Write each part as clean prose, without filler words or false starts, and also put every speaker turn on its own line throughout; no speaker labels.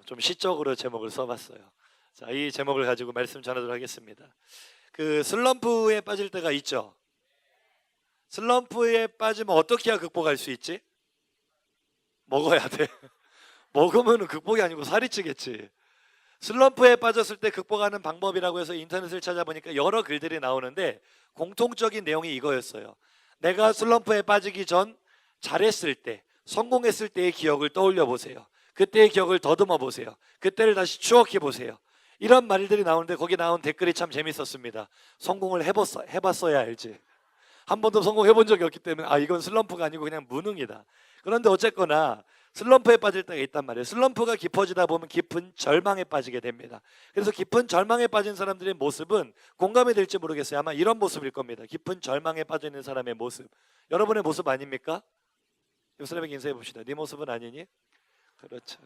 좀 시적으로 제목을 써봤어요. 자, 이 제목을 가지고 말씀 전하도록 하겠습니다. 그 슬럼프에 빠질 때가 있죠. 슬럼프에 빠지면 어떻게 해야 극복할 수 있지? 먹어야 돼. 먹으면 극복이 아니고 살이 찌겠지. 슬럼프에 빠졌을 때 극복하는 방법이라고 해서 인터넷을 찾아보니까 여러 글들이 나오는데 공통적인 내용이 이거였어요. 내가 슬럼프에 빠지기 전 잘했을 때, 성공했을 때의 기억을 떠올려 보세요. 그때의 기억을 더듬어 보세요. 그때를 다시 추억해 보세요. 이런 말들이 나오는데 거기 나온 댓글이 참 재밌었습니다. 성공을 해봤어야 알지. 한 번도 성공해 본 적이 없기 때문에 이건 슬럼프가 아니고 그냥 무능이다. 그런데 어쨌거나 슬럼프에 빠질 때가 있단 말이에요. 슬럼프가 깊어지다 보면 깊은 절망에 빠지게 됩니다. 그래서 깊은 절망에 빠진 사람들의 모습은 공감이 될지 모르겠어요. 아마 이런 모습일 겁니다. 깊은 절망에 빠져 있는 사람의 모습. 여러분의 모습 아닙니까? 옆 사람에게 인사해 봅시다. 네 모습은 아니니? 그렇죠.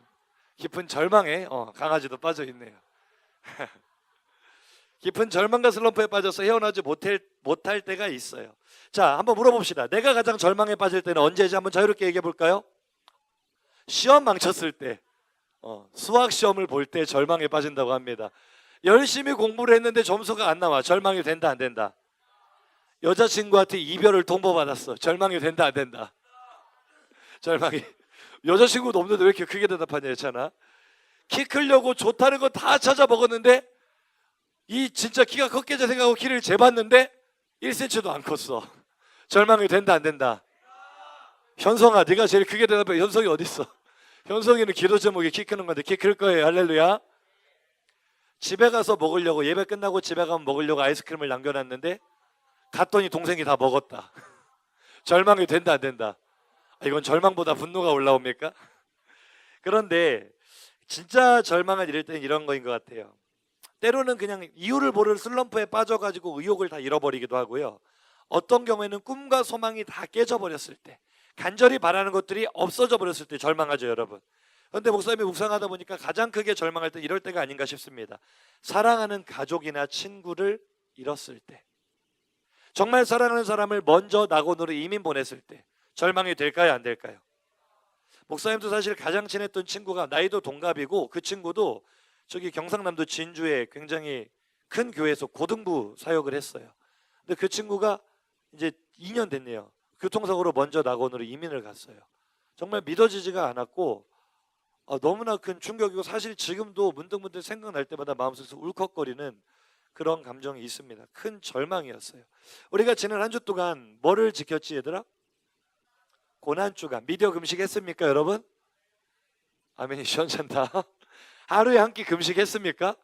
깊은 절망에 강아지도 빠져 있네요. 깊은 절망과 슬럼프에 빠져서 헤어나지 못할 때가 있어요. 자, 한번 물어봅시다. 내가 가장 절망에 빠질 때는 언제지? 한번 자유롭게 얘기해 볼까요? 시험 망쳤을 때, 수학 시험을 볼 때 절망에 빠진다고 합니다. 열심히 공부를 했는데 점수가 안 나와. 절망이 된다 안 된다? 여자친구한테 이별을 통보받았어. 절망이 된다 안 된다? 절망이. 여자친구도 없는데 왜 이렇게 크게 대답하냐 했잖아. 키 크려고 좋다는 거 다 찾아 먹었는데 이 진짜 키가 컸겠지 생각하고 키를 재봤는데 1cm도 안 컸어. 절망이 된다 안 된다? 현성아, 네가 제일 크게 대답해. 현성이 어딨어? 현성이는 기도 제목이 키 크는 건데 키 클 거예요. 할렐루야. 집에 가서 먹으려고, 예배 끝나고 집에 가면 먹으려고 아이스크림을 남겨놨는데 갔더니 동생이 다 먹었다. 절망이 된다 안 된다? 이건 절망보다 분노가 올라옵니까? 그런데 진짜 절망을 이럴 때는 이런 거인 것 같아요. 때로는 그냥 이유를 모를 슬럼프에 빠져가지고 의욕을 다 잃어버리기도 하고요. 어떤 경우에는 꿈과 소망이 다 깨져버렸을 때, 간절히 바라는 것들이 없어져 버렸을 때 절망하죠, 여러분. 그런데 목사님이 묵상하다 보니까 가장 크게 절망할 때 이럴 때가 아닌가 싶습니다. 사랑하는 가족이나 친구를 잃었을 때, 정말 사랑하는 사람을 먼저 낙원으로 이민 보냈을 때 절망이 될까요, 안 될까요? 목사님도 사실 가장 친했던 친구가 나이도 동갑이고 그 친구도 저기 경상남도 진주에 굉장히 큰 교회에서 고등부 사역을 했어요. 근데 그 친구가 이제 2년 됐네요. 교통사고로 먼저 낙원으로 이민을 갔어요. 정말 믿어지지가 않았고 너무나 큰 충격이고 사실 지금도 문득문득 생각날 때마다 마음속에서 울컥거리는 그런 감정이 있습니다. 큰 절망이었어요. 우리가 지난 한 주 동안 뭐를 지켰지 얘들아? 고난주간. 미디어 금식했습니까 여러분? 아멘이 시원찮다. 하루에 한 끼 금식했습니까?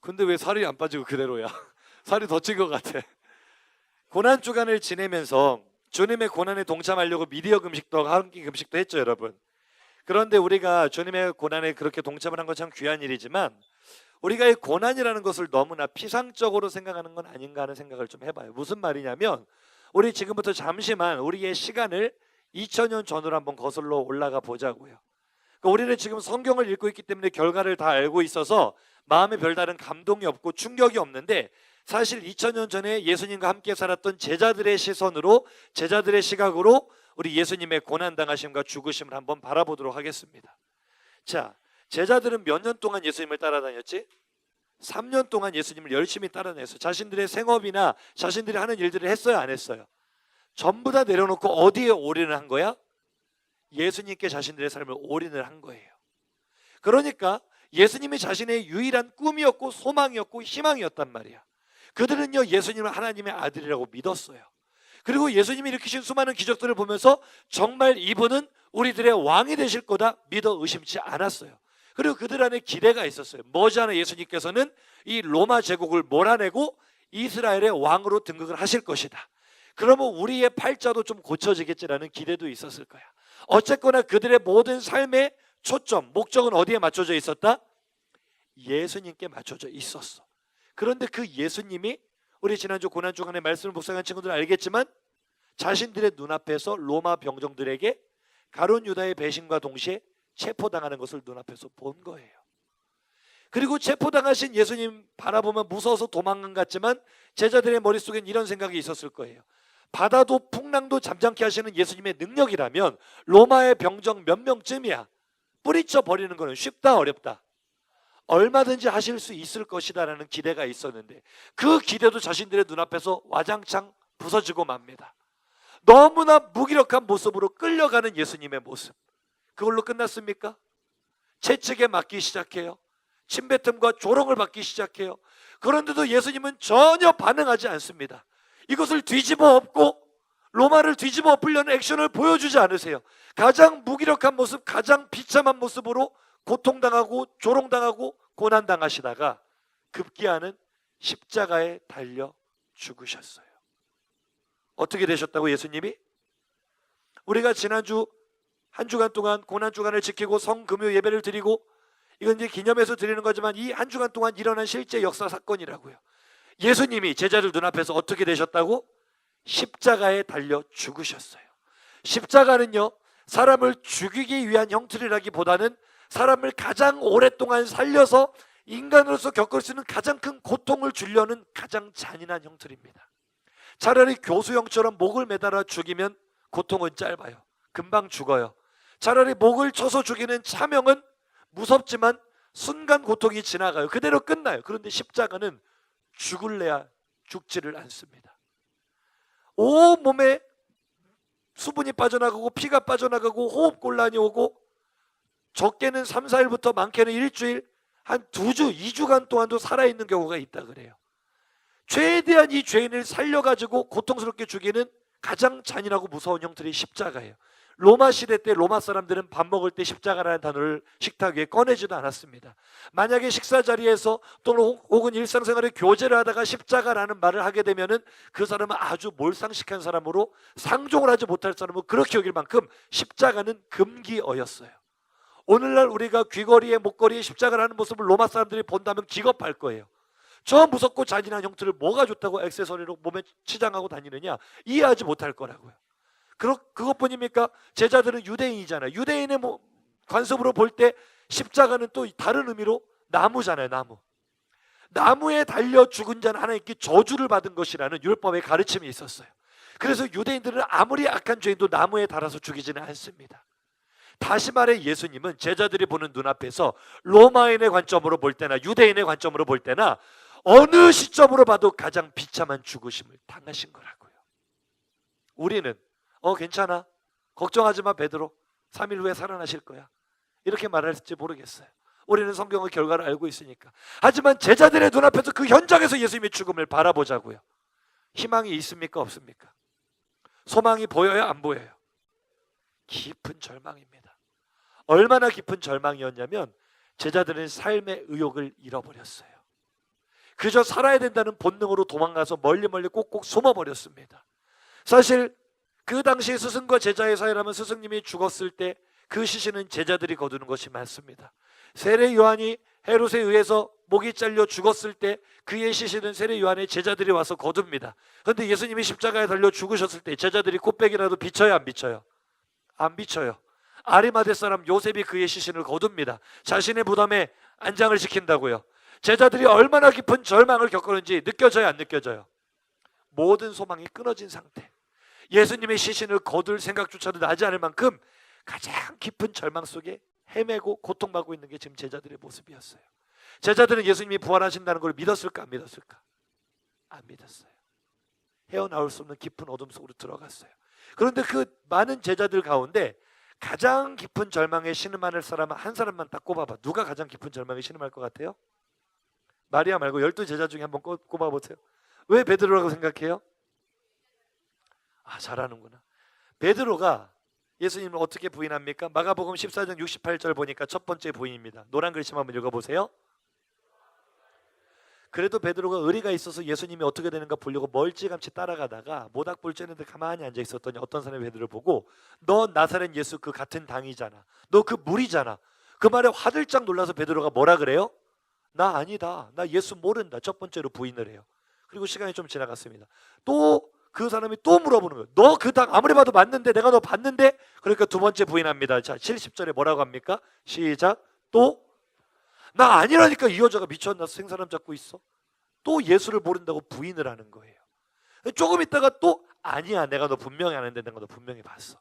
근데 왜 살이 안 빠지고 그대로야? 살이 더 찐 것 같아. 고난주간을 지내면서 주님의 고난에 동참하려고 미디어 금식도 한 끼 금식도 했죠 여러분. 그런데 우리가 주님의 고난에 그렇게 동참을 한 건 참 귀한 일이지만 우리가 이 고난이라는 것을 너무나 피상적으로 생각하는 건 아닌가 하는 생각을 좀 해봐요. 무슨 말이냐면 우리 지금부터 잠시만 우리의 시간을 2000년 전으로 한번 거슬러 올라가 보자고요. 그러니까 우리는 지금 성경을 읽고 있기 때문에 결과를 다 알고 있어서 마음에 별다른 감동이 없고 충격이 없는데 사실 2000년 전에 예수님과 함께 살았던 제자들의 시선으로, 제자들의 시각으로 우리 예수님의 고난당하심과 죽으심을 한번 바라보도록 하겠습니다. 자, 제자들은 몇 년 동안 예수님을 따라다녔지? 3년 동안 예수님을 열심히 따라다녔어요. 자신들의 생업이나 자신들이 하는 일들을 했어요, 안 했어요? 전부 다 내려놓고 어디에 올인을 한 거야? 예수님께 자신들의 삶을 올인을 한 거예요. 그러니까 예수님이 자신의 유일한 꿈이었고 소망이었고 희망이었단 말이야. 그들은요 예수님을 하나님의 아들이라고 믿었어요. 그리고 예수님이 일으키신 수많은 기적들을 보면서 정말 이분은 우리들의 왕이 되실 거다 믿어 의심치 않았어요. 그리고 그들 안에 기대가 있었어요. 머지않아 예수님께서는 이 로마 제국을 몰아내고 이스라엘의 왕으로 등극을 하실 것이다. 그러면 우리의 팔자도 좀 고쳐지겠지라는 기대도 있었을 거야. 어쨌거나 그들의 모든 삶의 초점, 목적은 어디에 맞춰져 있었다? 예수님께 맞춰져 있었어. 그런데 그 예수님이 우리 지난주 고난주간의 말씀을 묵상한 친구들은 알겠지만 자신들의 눈앞에서 로마 병정들에게 가룟 유다의 배신과 동시에 체포당하는 것을 눈앞에서 본 거예요. 그리고 체포당하신 예수님 바라보면 무서워서 도망간 것 같지만 제자들의 머릿속엔 이런 생각이 있었을 거예요. 바다도 풍랑도 잠잠케 하시는 예수님의 능력이라면 로마의 병정 몇 명쯤이야? 뿌리쳐 버리는 거는 쉽다 어렵다? 얼마든지 하실 수 있을 것이다라는 기대가 있었는데 그 기대도 자신들의 눈앞에서 와장창 부서지고 맙니다. 너무나 무기력한 모습으로 끌려가는 예수님의 모습, 그걸로 끝났습니까? 채찍에 맞기 시작해요. 침뱉음과 조롱을 받기 시작해요. 그런데도 예수님은 전혀 반응하지 않습니다. 이것을 뒤집어 엎고 로마를 뒤집어 엎으려는 액션을 보여주지 않으세요. 가장 무기력한 모습, 가장 비참한 모습으로 고통당하고 조롱당하고 고난당하시다가 급기야는 십자가에 달려 죽으셨어요. 어떻게 되셨다고 예수님이? 우리가 지난주 한 주간 동안 고난주간을 지키고 성금요 예배를 드리고, 이건 이제 기념해서 드리는 거지만 이 한 주간 동안 일어난 실제 역사 사건이라고요. 예수님이 제자들 눈앞에서 어떻게 되셨다고? 십자가에 달려 죽으셨어요. 십자가는요, 사람을 죽이기 위한 형틀이라기보다는 사람을 가장 오랫동안 살려서 인간으로서 겪을 수 있는 가장 큰 고통을 주려는 가장 잔인한 형틀입니다. 차라리 교수형처럼 목을 매달아 죽이면 고통은 짧아요. 금방 죽어요. 차라리 목을 쳐서 죽이는 차명은 무섭지만 순간 고통이 지나가요. 그대로 끝나요. 그런데 십자가는 죽을래야 죽지를 않습니다. 온몸에 수분이 빠져나가고 피가 빠져나가고 호흡곤란이 오고, 적게는 3, 4일부터 많게는 일주일, 한 2주, 2주간 동안도 살아있는 경우가 있다 그래요. 최대한 이 죄인을 살려가지고 고통스럽게 죽이는 가장 잔인하고 무서운 형틀이 십자가예요. 로마 시대 때 로마 사람들은 밥 먹을 때 십자가라는 단어를 식탁 위에 꺼내지도 않았습니다. 만약에 식사 자리에서 또는 혹은 일상생활에 교제를 하다가 십자가라는 말을 하게 되면은 그 사람은 아주 몰상식한 사람으로, 상종을 하지 못할 사람으로 그렇게 여길 만큼 십자가는 금기어였어요. 오늘날 우리가 귀걸이에 목걸이에 십자가를 하는 모습을 로마 사람들이 본다면 기겁할 거예요. 저 무섭고 잔인한 형태를 뭐가 좋다고 액세서리로 몸에 치장하고 다니느냐, 이해하지 못할 거라고요. 그것뿐입니까? 제자들은 유대인이잖아요. 유대인의 관습으로 볼 때 십자가는 또 다른 의미로 나무잖아요. 나무에 달려 죽은 자는 하나님께 저주를 받은 것이라는 율법의 가르침이 있었어요. 그래서 유대인들은 아무리 악한 죄인도 나무에 달아서 죽이지는 않습니다. 다시 말해 예수님은 제자들이 보는 눈앞에서 로마인의 관점으로 볼 때나 유대인의 관점으로 볼 때나 어느 시점으로 봐도 가장 비참한 죽으심을 당하신 거라고요. 우리는 괜찮아, 걱정하지 마 베드로, 3일 후에 살아나실 거야, 이렇게 말할지 모르겠어요. 우리는 성경의 결과를 알고 있으니까. 하지만 제자들의 눈앞에서 그 현장에서 예수님의 죽음을 바라보자고요. 희망이 있습니까 없습니까? 소망이 보여요 안 보여요? 깊은 절망입니다. 얼마나 깊은 절망이었냐면 제자들은 삶의 의욕을 잃어버렸어요. 그저 살아야 된다는 본능으로 도망가서 멀리 꼭꼭 숨어버렸습니다. 사실 그 당시 스승과 제자의 사이라면 스승님이 죽었을 때 그 시신은 제자들이 거두는 것이 많습니다. 세례 요한이 헤롯에 의해서 목이 잘려 죽었을 때 그의 시신은 세례 요한의 제자들이 와서 거둡니다. 그런데 예수님이 십자가에 달려 죽으셨을 때 제자들이 코빼기라도 비쳐요 안 비쳐요? 안 비쳐요. 아리마대 사람 요셉이 그의 시신을 거둡니다. 자신의 무덤에 안장을 시킨다고요. 제자들이 얼마나 깊은 절망을 겪었는지 느껴져요 안 느껴져요? 모든 소망이 끊어진 상태, 예수님의 시신을 거둘 생각조차도 나지 않을 만큼 가장 깊은 절망 속에 헤매고 고통받고 있는 게 지금 제자들의 모습이었어요. 제자들은 예수님이 부활하신다는 걸 믿었을까 안 믿었을까? 안 믿었어요. 헤어나올 수 없는 깊은 어둠 속으로 들어갔어요. 그런데 그 많은 제자들 가운데 가장 깊은 절망에 신음할 사람은 한 사람만 딱 꼽아봐. 누가 가장 깊은 절망에 신음할 것 같아요? 마리아 말고 12제자 중에 한번 꼽아보세요. 왜 베드로라고 생각해요? 잘하는구나. 베드로가 예수님을 어떻게 부인합니까? 마가복음 14장 68절 보니까 첫 번째 부인입니다. 노란 글씨 한번 읽어보세요. 그래도 베드로가 의리가 있어서 예수님이 어떻게 되는가 보려고 멀찌감치 따라가다가 모닥불 쬐는데 가만히 앉아 있었더니 어떤 사람이 베드로를 보고 너 나사렛 예수 그 같은 당이잖아, 너 그 무리잖아. 그 말에 화들짝 놀라서 베드로가 뭐라 그래요? 나 아니다, 나 예수 모른다. 첫 번째로 부인을 해요. 그리고 시간이 좀 지나갔습니다. 또 그 사람이 또 물어보는 거예요. 너 그 당 아무리 봐도 맞는데, 내가 너 봤는데? 그러니까 두 번째 부인합니다. 자, 70절에 뭐라고 합니까? 시작. 또? 나 아니라니까. 이 여자가 미쳤나, 생사람 잡고 있어? 또 예수를 모른다고 부인을 하는 거예요. 조금 있다가 또 아니야, 내가 너 분명히 아는데, 내가 너 분명히 봤어.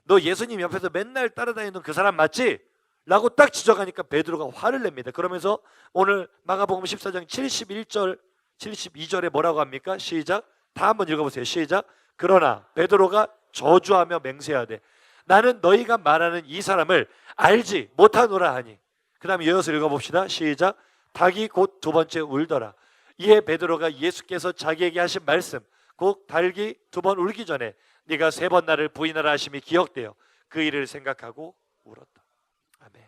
너 예수님 옆에서 맨날 따라다니던 그 사람 맞지? 라고 딱 지적하니까 베드로가 화를 냅니다. 그러면서 오늘 마가복음 14장 71절 72절에 뭐라고 합니까? 시작. 다 한번 읽어보세요. 시작. 그러나 베드로가 저주하며 맹세하되 나는 너희가 말하는 이 사람을 알지 못하노라 하니. 그 다음에 이어서 읽어봅시다. 시작. 닭이 곧 두 번째 울더라. 이에 베드로가 예수께서 자기에게 하신 말씀 곧 닭이 두 번 울기 전에 네가 세 번 나를 부인하라 하심이 기억되어 그 일을 생각하고 울었다. 아멘.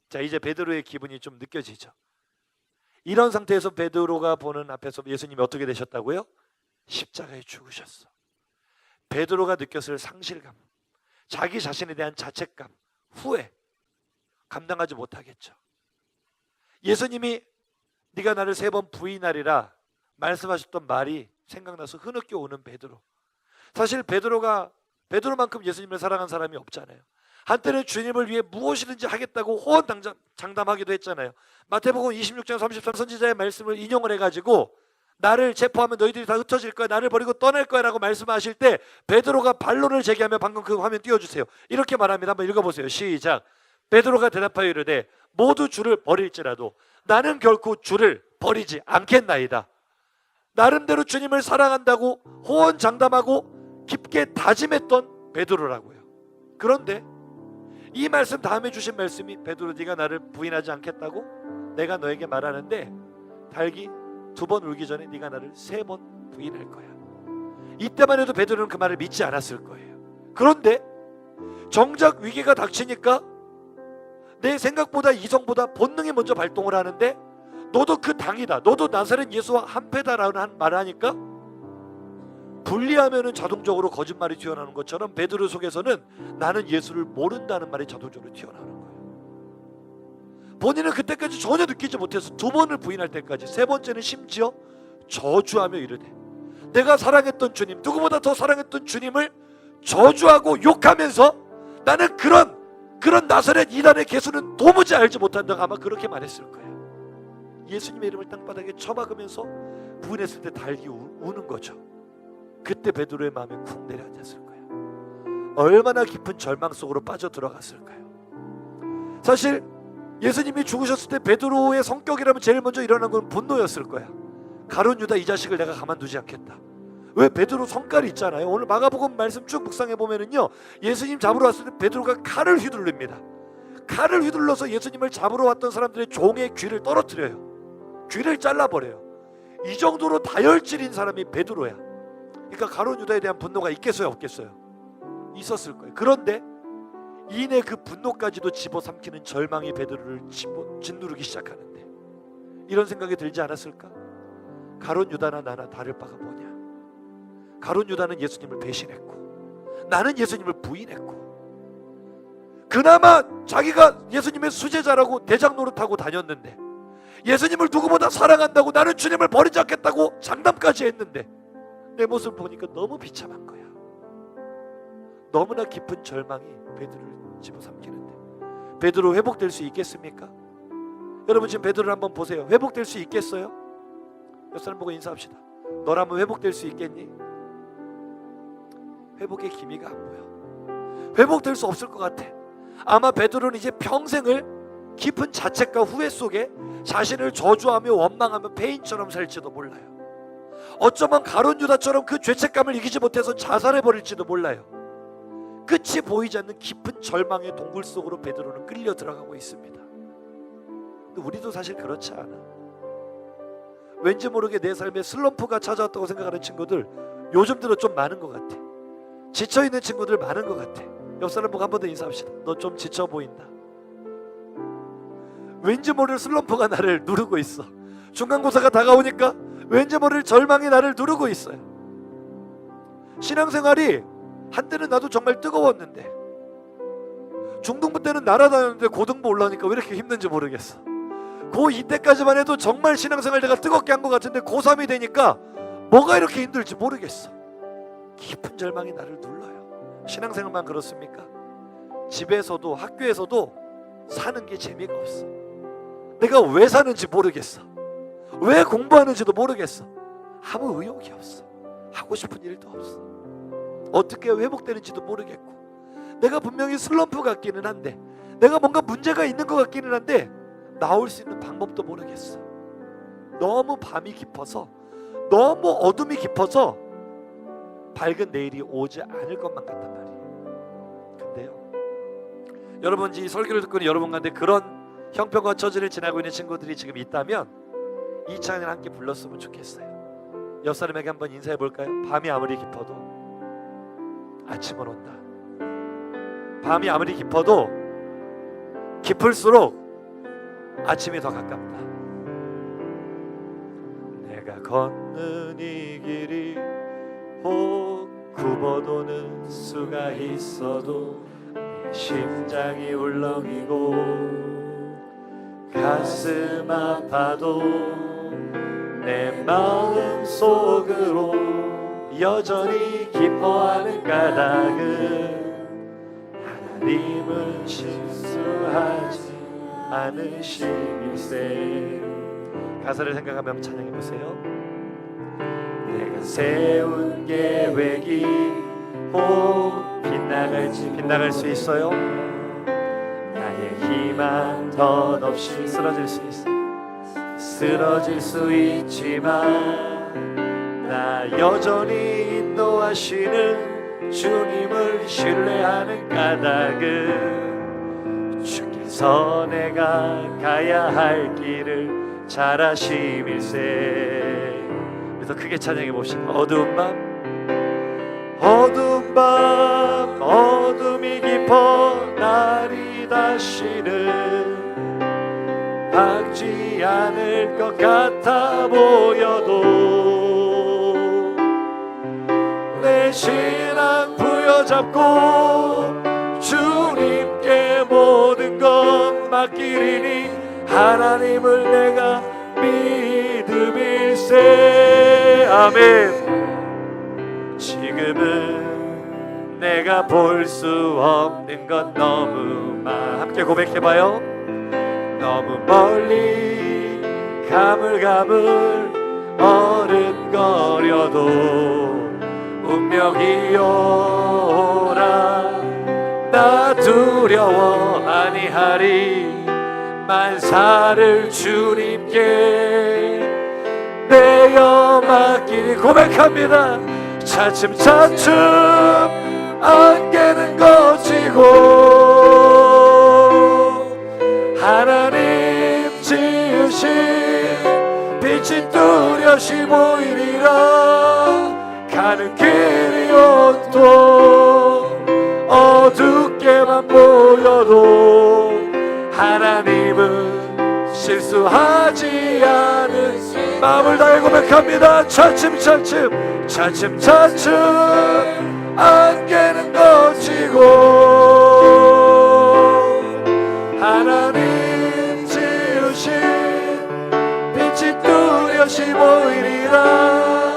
자, 이제 베드로의 기분이 좀 느껴지죠. 이런 상태에서 베드로가 보는 앞에서 예수님이 어떻게 되셨다고요? 십자가에 죽으셨어. 베드로가 느꼈을 상실감, 자기 자신에 대한 자책감, 후회 감당하지 못하겠죠. 예수님이 네가 나를 세 번 부인하리라 말씀하셨던 말이 생각나서 흐느껴 오는 베드로. 사실 베드로만큼 예수님을 사랑한 사람이 없잖아요. 한때는 주님을 위해 무엇이든지 하겠다고 호언장담하기도 했잖아요. 마태복음 26장 33 선지자의 말씀을 인용을 해가지고 나를 체포하면 너희들이 다 흩어질 거야, 나를 버리고 떠날 거야 라고 말씀하실 때 베드로가 반론을 제기하며, 방금 그 화면 띄워주세요. 이렇게 말합니다. 한번 읽어보세요. 시작. 베드로가 대답하여 이르되 모두 주를 버릴지라도 나는 결코 주를 버리지 않겠나이다. 나름대로 주님을 사랑한다고 호언장담하고 깊게 다짐했던 베드로라고요. 그런데 이 말씀 다음에 주신 말씀이 베드로 네가 나를 부인하지 않겠다고? 내가 너에게 말하는데 닭이 두 번 울기 전에 네가 나를 세 번 부인할 거야. 이때만 해도 베드로는 그 말을 믿지 않았을 거예요. 그런데 정작 위기가 닥치니까 내 생각보다 이성보다 본능이 먼저 발동을 하는데 너도 그 당이다, 너도 나사렛 예수와 한패다라는 말을 하니까 분리하면은 자동적으로 거짓말이 튀어나오는 것처럼 베드로 속에서는 나는 예수를 모른다는 말이 자동적으로 튀어나오는 거예요. 본인은 그때까지 전혀 느끼지 못해서 두 번을 부인할 때까지, 세 번째는 심지어 저주하며 이르되 내가 사랑했던 주님, 누구보다 더 사랑했던 주님을 저주하고 욕하면서 나는 그런 나사렛 이단의 개수는 도무지 알지 못한다고 아마 그렇게 말했을 거예요. 예수님의 이름을 땅바닥에 쳐박으면서 부인했을 때 닭이 우는 거죠. 그때 베드로의 마음에 쿵 내려앉았을 거예요. 얼마나 깊은 절망 속으로 빠져들어갔을까요? 사실 예수님이 죽으셨을 때 베드로의 성격이라면 제일 먼저 일어난 건 분노였을 거야. 가룟 유다 이 자식을 내가 가만두지 않겠다. 왜? 베드로 성깔이 있잖아요. 오늘 마가복음 말씀 쭉 묵상해 보면은요, 예수님 잡으러 왔을 때 베드로가 칼을 휘둘릅니다. 칼을 휘둘러서 예수님을 잡으러 왔던 사람들의 종의 귀를 떨어뜨려요. 귀를 잘라버려요. 이 정도로 다혈질인 사람이 베드로야. 그러니까 가룟 유다에 대한 분노가 있겠어요, 없겠어요? 있었을 거예요. 그런데 이내 그 분노까지도 집어삼키는 절망이 베드로를 짓누르기 시작하는데 이런 생각이 들지 않았을까? 가룟 유다나 나나 다를 바가 뭐냐? 가룟 유다는 예수님을 배신했고 나는 예수님을 부인했고, 그나마 자기가 예수님의 수제자라고 대장 노릇하고 다녔는데, 예수님을 누구보다 사랑한다고 나는 주님을 버리지 않겠다고 장담까지 했는데 내 모습을 보니까 너무 비참한 거야. 너무나 깊은 절망이 베드로를 집어삼키는데 베드로 회복될 수 있겠습니까? 여러분 지금 베드로를 한번 보세요. 회복될 수 있겠어요? 옆 사람 보고 인사합시다. 너라면 회복될 수 있겠니? 회복의 기미가 안 보여. 회복될 수 없을 것 같아. 아마 베드로는 이제 평생을 깊은 자책과 후회 속에 자신을 저주하며 원망하며 폐인처럼 살지도 몰라요. 어쩌면 가룟 유다처럼 그 죄책감을 이기지 못해서 자살해버릴지도 몰라요. 끝이 보이지 않는 깊은 절망의 동굴 속으로 베드로는 끌려 들어가고 있습니다. 근데 우리도 사실 그렇지 않아. 왠지 모르게 내 삶에 슬럼프가 찾아왔다고 생각하는 친구들 요즘 들어 좀 많은 것 같아. 지쳐있는 친구들 많은 것 같아. 옆 사람 보고 한 번 더 인사합시다. 너 좀 지쳐 보인다. 왠지 모를 슬럼프가 나를 누르고 있어. 중간고사가 다가오니까 왠지 모를 절망이 나를 누르고 있어요. 신앙생활이 한때는 나도 정말 뜨거웠는데, 중등부 때는 날아다녔는데 고등부 올라오니까 왜 이렇게 힘든지 모르겠어. 고2 때까지만 해도 정말 신앙생활 내가 뜨겁게 한 것 같은데 고3이 되니까 뭐가 이렇게 힘들지 모르겠어. 깊은 절망이 나를 눌러요. 신앙생활만 그렇습니까? 집에서도 학교에서도 사는 게 재미가 없어. 내가 왜 사는지 모르겠어. 왜 공부하는지도 모르겠어. 아무 의욕이 없어. 하고 싶은 일도 없어. 어떻게 회복되는지도 모르겠고, 내가 분명히 슬럼프 같기는 한데 내가 뭔가 문제가 있는 것 같기는 한데 나올 수 있는 방법도 모르겠어. 너무 밤이 깊어서, 너무 어둠이 깊어서 밝은 내일이 오지 않을 것만 같단 말이에요. 근데요, 여러분, 이 설교를 듣고 있는 여러분 가운데 그런 형편과 처지를 지나고 있는 친구들이 지금 있다면 이 찬양을 함께 불렀으면 좋겠어요. 옆 사람에게 한번 인사해 볼까요? 밤이 아무리 깊어도 아침은 온다. 밤이 아무리 깊어도 깊을수록 아침이 더 가깝다. 내가 걷는 이 길이 혹 굽어도는 수가 있어도 내 심장이 울렁이고 가슴 아파도 내 마음 속으로 여전히 기뻐하는 까닭은 하나님은 실수하지 않으심일세. 가사를 생각하며 찬양해 보세요. 내가 세운 계획이 혹 빗나갈 수 있어요. 나의 희망 덧없이 쓰러질 수 있어. 쓰러질 수 있지만 나 여전히 인도하시는 주님을 신뢰하는 까닭은 주께서 내가 가야 할 길을 잘 아심일세. 그래서 크게 찬양해 보시면 어두운 밤 어둠이 깊어 날이 다시는 밝지 않을 것 같아 보여도 내 신앙 부여잡고 주님께 모든 것 맡기리니 하나님을 내가 믿음일세. 아멘. 지금은 내가 볼 수 없는 것 너무 함께 고백해봐요. 너무 멀리 가물가물 어른거려도 운명이 오라 나 두려워 아니하리. 만사를 주님께 내어 맡기니 고백합니다. 차츰차츰 안개는 거치고 하나님 지으신 빛이 뚜렷이 보이리라. 가는 길이 온통 어둡게만 보여도 하나님은 실수하지 않은 마음을 다해 고백합니다. 차츰차츰 안개는 거치고 하나님 지으신 빛이 뚜렷이 보이리라.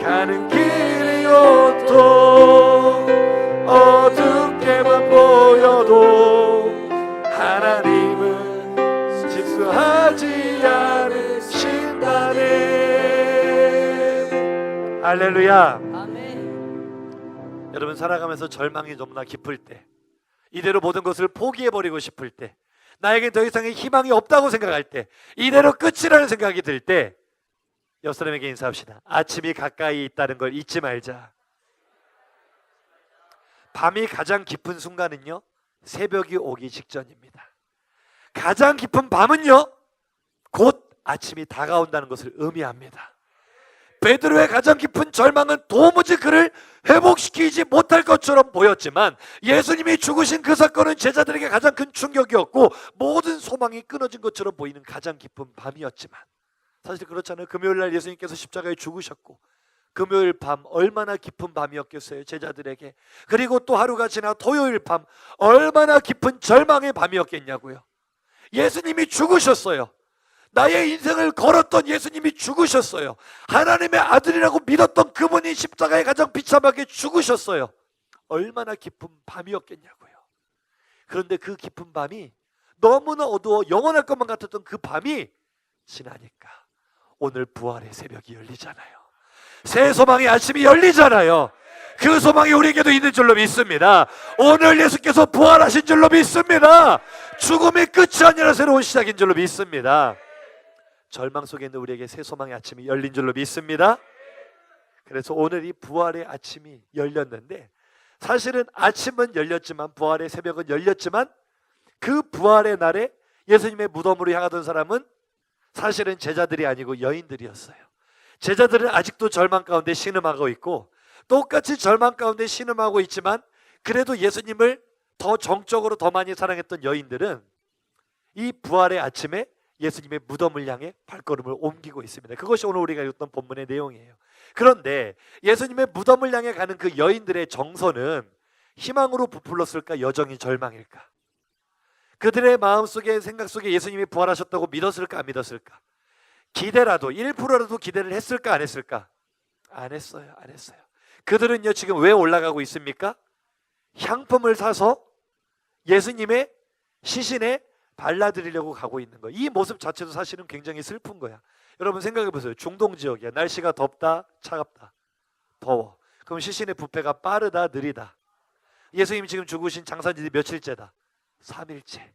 가는 길이 온통 어둡게만 보여도 하나님은 실수하지 않으신다네. 할렐루야. 아멘. 여러분, 살아가면서 절망이 너무나 깊을 때, 이대로 모든 것을 포기해버리고 싶을 때, 나에게 더 이상의 희망이 없다고 생각할 때, 이대로 끝이라는 생각이 들 때, 옆 사람에게 인사합시다. 아침이 가까이 있다는 걸 잊지 말자. 밤이 가장 깊은 순간은요, 새벽이 오기 직전입니다. 가장 깊은 밤은요, 곧 아침이 다가온다는 것을 의미합니다. 베드로의 가장 깊은 절망은 도무지 그를 회복시키지 못할 것처럼 보였지만 예수님이 죽으신 그 사건은 제자들에게 가장 큰 충격이었고 모든 소망이 끊어진 것처럼 보이는 가장 깊은 밤이었지만, 사실 그렇잖아요. 금요일날 예수님께서 십자가에 죽으셨고 금요일 밤 얼마나 깊은 밤이었겠어요, 제자들에게. 그리고 또 하루가 지나 토요일 밤 얼마나 깊은 절망의 밤이었겠냐고요. 예수님이 죽으셨어요. 나의 인생을 걸었던 예수님이 죽으셨어요. 하나님의 아들이라고 믿었던 그분이 십자가에 가장 비참하게 죽으셨어요. 얼마나 깊은 밤이었겠냐고요. 그런데 그 깊은 밤이 너무나 어두워 영원할 것만 같았던 그 밤이 지나니까 오늘 부활의 새벽이 열리잖아요. 새 소망의 아침이 열리잖아요. 그 소망이 우리에게도 있는 줄로 믿습니다. 오늘 예수께서 부활하신 줄로 믿습니다. 죽음의 끝이 아니라 새로운 시작인 줄로 믿습니다. 절망 속에 있는 우리에게 새 소망의 아침이 열린 줄로 믿습니다. 그래서 오늘 이 부활의 아침이 열렸는데, 사실은 아침은 열렸지만, 부활의 새벽은 열렸지만, 그 부활의 날에 예수님의 무덤으로 향하던 사람은 사실은 제자들이 아니고 여인들이었어요. 제자들은 아직도 절망 가운데 신음하고 있고, 똑같이 절망 가운데 신음하고 있지만, 그래도 예수님을 더 정적으로 더 많이 사랑했던 여인들은 이 부활의 아침에 예수님의 무덤을 향해 발걸음을 옮기고 있습니다. 그것이 오늘 우리가 읽었던 본문의 내용이에요. 그런데 예수님의 무덤을 향해 가는 그 여인들의 정서는 희망으로 부풀렀을까, 여정이 절망일까? 그들의 마음속에, 생각 속에 예수님이 부활하셨다고 믿었을까, 안 믿었을까? 기대라도 1%라도 기대를 했을까, 안 했을까? 안 했어요. 안 했어요. 그들은요, 지금 왜 올라가고 있습니까? 향품을 사서 예수님의 시신에 발라드리려고 가고 있는 거예요. 이 모습 자체도 사실은 굉장히 슬픈 거야. 여러분 생각해 보세요. 중동 지역이야. 날씨가 덥다, 차갑다, 더워. 그럼 시신의 부패가 빠르다, 느리다. 예수님이 지금 죽으신 장사된 지 며칠째다? 3일째.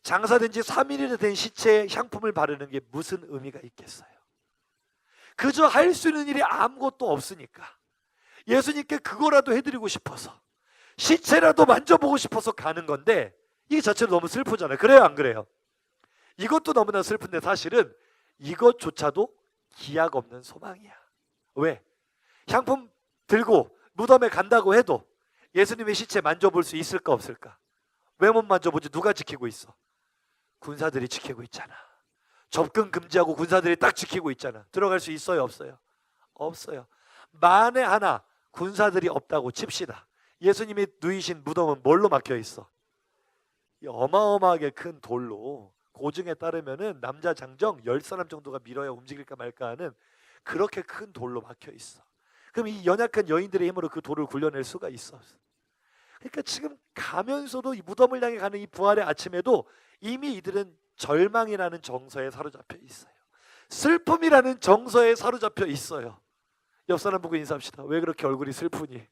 장사된 지 3일이나 된 시체에 향품을 바르는 게 무슨 의미가 있겠어요? 그저 할 수 있는 일이 아무것도 없으니까 예수님께 그거라도 해드리고 싶어서, 시체라도 만져보고 싶어서 가는 건데, 이 자체로 너무 슬프잖아요. 그래요, 안 그래요? 이것도 너무나 슬픈데 사실은 이것조차도 기약 없는 소망이야. 왜? 향품 들고 무덤에 간다고 해도 예수님의 시체 만져볼 수 있을까, 없을까? 왜 못 만져보지? 누가 지키고 있어? 군사들이 지키고 있잖아. 접근 금지하고 군사들이 딱 지키고 있잖아. 들어갈 수 있어요, 없어요? 없어요. 만에 하나 군사들이 없다고 칩시다. 예수님이 누이신 무덤은 뭘로 막혀 있어? 어마어마하게 큰 돌로, 고증에 따르면은 남자 장정 10사람 정도가 밀어야 움직일까 말까 하는 그렇게 큰 돌로 막혀 있어. 그럼 이 연약한 여인들의 힘으로 그 돌을 굴려낼 수가 있어? 그러니까 지금 가면서도 이 무덤을 향해 가는 이 부활의 아침에도 이미 이들은 절망이라는 정서에 사로잡혀 있어요. 슬픔이라는 정서에 사로잡혀 있어요. 옆 사람 보고 인사합시다. 왜 그렇게 얼굴이 슬프니?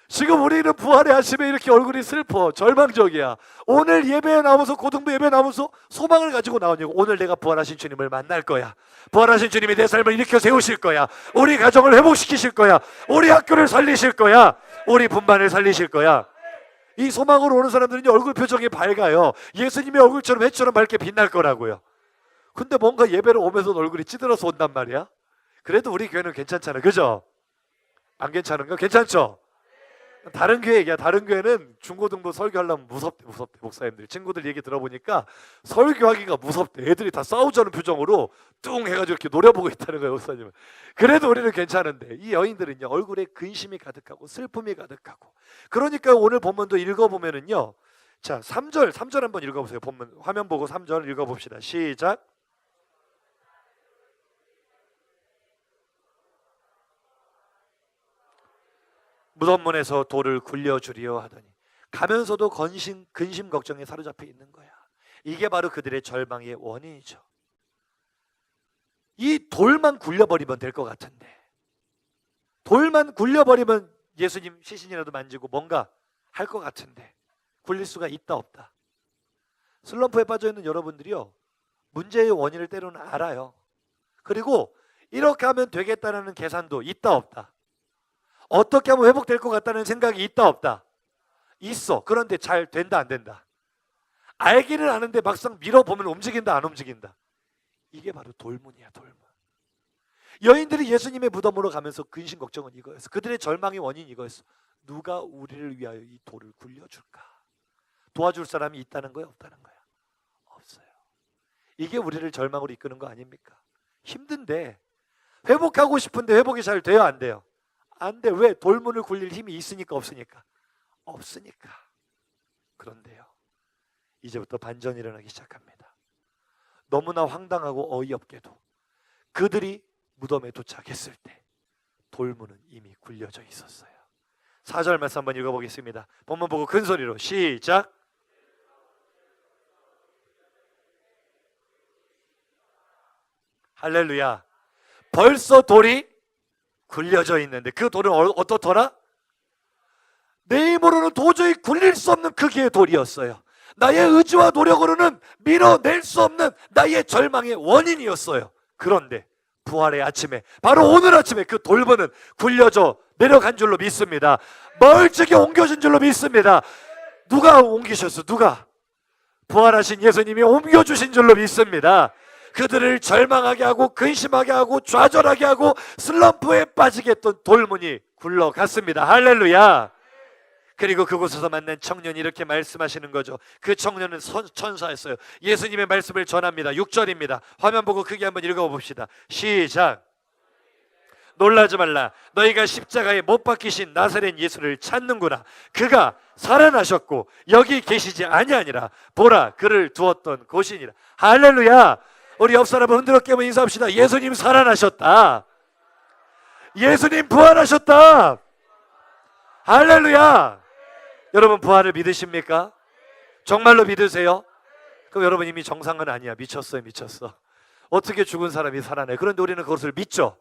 지금 우리는 부활의 아침에 이렇게 얼굴이 슬퍼, 절망적이야. 오늘 예배에 나오면서, 고등부 예배에 나오면서 소망을 가지고 나오냐고. 오늘 내가 부활하신 주님을 만날 거야. 부활하신 주님이 내 삶을 일으켜 세우실 거야. 우리 가정을 회복시키실 거야. 우리 학교를 살리실 거야. 우리 분반을 살리실 거야. 이 소망으로 오는 사람들은 얼굴 표정이 밝아요. 예수님의 얼굴처럼 해처럼 밝게 빛날 거라고요. 근데 뭔가 예배를 오면서 얼굴이 찌들어서 온단 말이야. 그래도 우리 교회는 괜찮잖아, 그죠? 안 괜찮은가? 괜찮죠? 다른 교회 얘기야. 다른 교회는 중고등부 설교하려면 무섭대. 목사님들 친구들 얘기 들어보니까 설교하기가 무섭대. 애들이 다 싸우자는 표정으로 뚱 해가지고 이렇게 노려보고 있다는 거예요, 목사님은. 그래도 우리는 괜찮은데, 이 여인들은요, 얼굴에 근심이 가득하고 슬픔이 가득하고. 그러니까 오늘 본문도 읽어보면은요, 자 3절 한번 읽어보세요. 본문 화면 보고 3절 읽어봅시다. 시작. 무덤문에서 돌을 굴려주려 하더니, 가면서도 근심 걱정에 사로잡혀 있는 거야. 이게 바로 그들의 절망의 원인이죠. 이 돌만 굴려버리면 될 것 같은데, 돌만 굴려버리면 예수님 시신이라도 만지고 뭔가 할 것 같은데 굴릴 수가 있다, 없다? 슬럼프에 빠져있는 여러분들이요, 문제의 원인을 때로는 알아요. 그리고 이렇게 하면 되겠다는 계산도 있다, 없다? 어떻게 하면 회복될 것 같다는 생각이 있다, 없다? 있어. 그런데 잘 된다, 안 된다? 알기는 아는데 막상 밀어보면 움직인다, 안 움직인다? 이게 바로 돌문이야, 돌문. 여인들이 예수님의 무덤으로 가면서 근심 걱정은 이거였어. 그들의 절망의 원인이 이거였어. 누가 우리를 위하여 이 돌을 굴려줄까? 도와줄 사람이 있다는 거야, 없다는 거야? 없어요. 이게 우리를 절망으로 이끄는 거 아닙니까? 힘든데, 회복하고 싶은데 회복이 잘 돼요, 안 돼요? 안 돼. 왜? 돌문을 굴릴 힘이 있으니까, 없으니까? 없으니까. 그런데요, 이제부터 반전이 일어나기 시작합니다. 너무나 황당하고 어이없게도 그들이 무덤에 도착했을 때 돌문은 이미 굴려져 있었어요. 4절 말씀 한번 읽어보겠습니다. 본문 보고 큰 소리로 시작. 할렐루야. 벌써 돌이 굴려져 있는데 그 돌은 어떻더라? 내 힘으로는 도저히 굴릴 수 없는 크기의 돌이었어요. 나의 의지와 노력으로는 밀어낼 수 없는 나의 절망의 원인이었어요. 그런데 부활의 아침에, 바로 오늘 아침에 그 돌보는 굴려져 내려간 줄로 믿습니다. 멀찍이 옮겨진 줄로 믿습니다. 누가 옮기셨어? 누가? 부활하신 예수님이 옮겨주신 줄로 믿습니다. 그들을 절망하게 하고 근심하게 하고 좌절하게 하고 슬럼프에 빠지게 했던 돌문이 굴러갔습니다. 할렐루야. 그리고 그곳에서 만난 청년이 이렇게 말씀하시는 거죠. 그 청년은 천사였어요. 예수님의 말씀을 전합니다. 6절입니다. 화면 보고 크게 한번 읽어봅시다. 시작. 놀라지 말라. 너희가 십자가에 못 박히신 나사렛 예수를 찾는구나. 그가 살아나셨고 여기 계시지 아니하니라. 보라, 그를 두었던 곳이니라. 할렐루야. 우리 옆 사람을 흔들어 깨면 인사합시다. 예수님 살아나셨다. 예수님 부활하셨다. 할렐루야. 여러분 부활을 믿으십니까? 정말로 믿으세요? 그럼 여러분 이미 정상은 아니야. 미쳤어요. 미쳤어. 어떻게 죽은 사람이 살아나요? 그런데 우리는 그것을 믿죠.